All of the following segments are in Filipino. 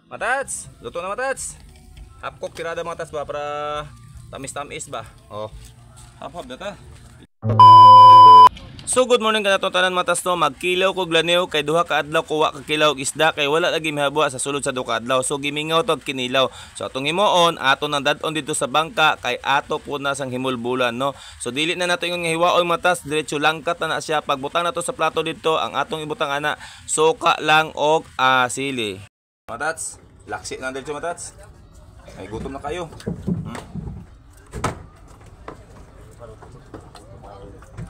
Matats, luto na matats. Half cook tirada matats ba para tamis-tamis ba? Oh. Half na ta. So good morning kanatong tanan matas no, magkilaw ko glaniw kay duha ka adlaw kuha ka kilaw og isda kay wala lagi mihabwa sa sulod sa duha ka adlaw. So gimingaw to kinilaw. So atong himuon ato nang dadon dito sa bangka kay ato po na sang himulbulan no. So dili na nato yung hiwaon matas, diretso langkat na siya. Pagbutang nato sa plato dito, ang atong ibutang ana suka lang og sili. Matats, laksi na dito matats. Ay gutom na kayo.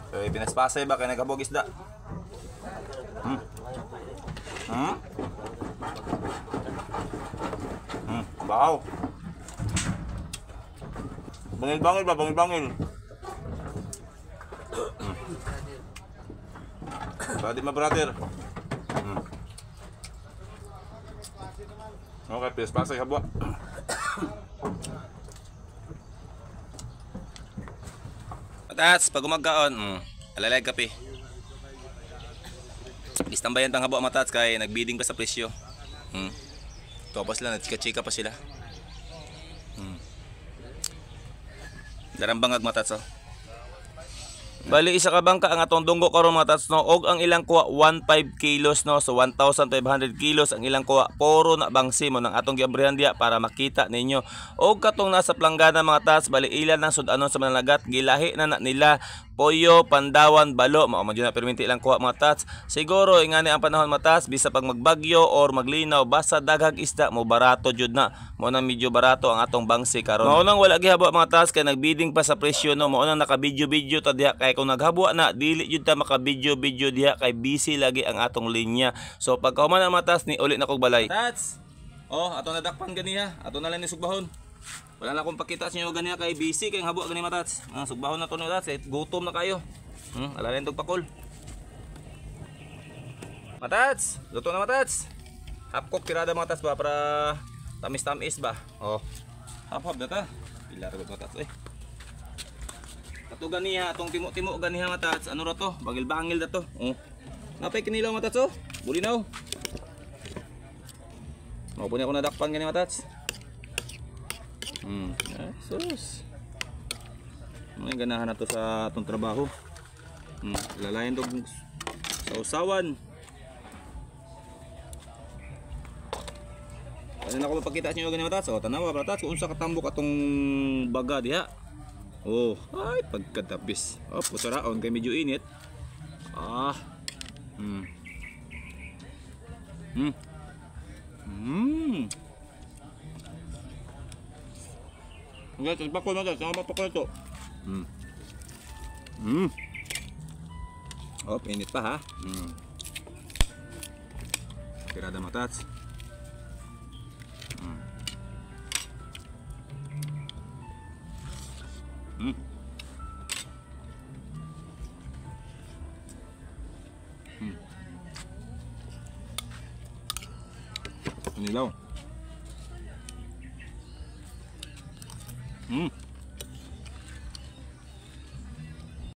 Okay, pinaspasay ba kay nagabog isda? Bahaw. Bangil-bangil ba? Bangil-bangil. Pwede ma brother. Okay, pinaspasay habwa. Matats, pag umagkaon, alalay kape. Istambayan tang habo matats kay nagbidding pa sa presyo. Tapos lang, nagchika-chika pa sila. Darambangag matats oh. Bali isa ka bangka ang atong dunggo karon matats no, og ang ilang kuha 15 kilos no, so 1,500 kilos ang ilang kuha. Puro na bangsi mo ng atong giabrihan diya para makita ninyo. Og katong nasa planggana mga tats, bali ilan ang sudanon sa mananagat, gilahi na nila Poyo, Pandawan, Balo, mao man na perminti lang kuha mga tats. Siguro ingani ang panahon matas, bisa pag magbagyo or maglinaw, basta daghag isda mo barato jud na. Mo na medyo barato ang atong bangsi karon. Mao nang wala gihabo mga tats kay nagbidding pa sa presyo no, mao nang naka-video ta diha kay kung naghabwa na dili jud ta maka-video diha kay busy lagi ang atong linya. So pagkahuman ang matas ni uli na kog balay. Tats. Oh, ato nadakpan ganiha, ato na lang ni sugbahon. Wala na akong pakita sa inyo ganiya kay busy kay habo gani matats. Sugbahon na to ni tats, gutom na kayo. Alalay tog pakol. Matats, luto na matats. Half cook tirada matats ba para tamis-tamis ba? Oh. Half na ta. Pilar gud matats Ato ganiha, atong timo-timo ganiha matats. Ano ra to? Bangil-bangil da to. Napay kinilaw matats oh. Bulinaw. Mao punya ko nadakpan gani matats. Sus. May ganahan na to sa atong trabaho. Lalayan to sa usawan. Ano na ako mapakita sa inyo ganyan matats? O, tanawa matats kung unsa katambok atong baga diha. Oh, ay pagkatapis. Oh, pusaraon kay medyo init. Guys, pakol na guys, sama pakol ito. Oh, init pa ha. Tirada matats. Nilaw.